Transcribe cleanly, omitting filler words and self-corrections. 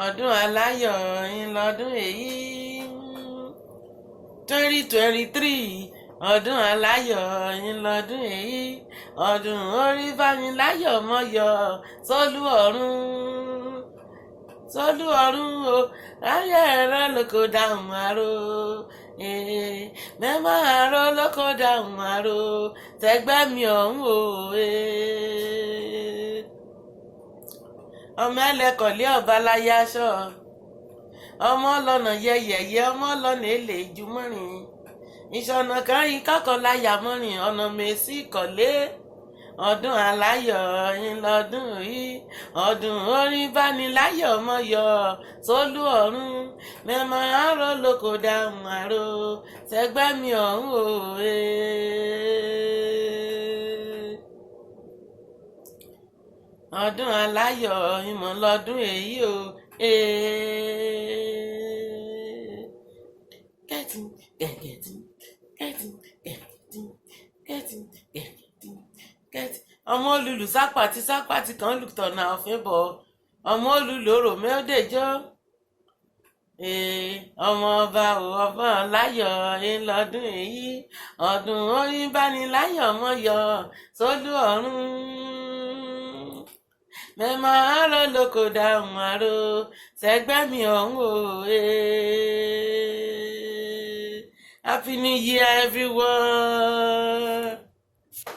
ọdún aláyọ̀ ńlọdún èyí 2023 ọdún aláyọ̀ ńlọdún èyí ọdún orí bámiláyọ̀ mọ́yọ̀ sólú ọ̀run o ayé ẹ̀rọ lóko dáhùn àrò mẹ́mọ́ àrò lóko dáhùn àrò tẹgbẹ́ mi ọ̀hún o ọmọ ẹlẹ́kọ̀ọ́lé ọba láyé aṣọ ọmọ ọlọ́nà yẹyẹyẹ ọmọ ọlọ́nà èlé ìjùmọ̀rìn ìṣọ̀nà kan rí kọ́kọ́ láyà mọ́rin ọ̀nà mèsì kọ̀lé ọdún aláyọ̀ ńlọdún yìí ọdún orin bániláyọ̀ mọ́yọ̀ sólú ọ̀run mẹ́mọ́ àrò lóko dáhùn àrò tẹgbẹ́ mi ọ̀hún o ọdún aláyọ̀ ìmọ̀ lọ́dún èyí o ọmọ olùlù sápàtì kan lùtọ̀nà ọ̀fẹ́ bọ̀ ọmọ olùlù òrò mẹ́ọ́dẹ̀jọ́ ọmọ ọba ò ọba láyọ̀ ńlọdún èyí ọdún orin bániláyọ̀ mọ́yọ̀ sólú ọ̀run mẹ́mọ́ àrò lóko dáhùn àrò sẹ́gbẹ́ mi ọ̀hún o Happy New Year everyone.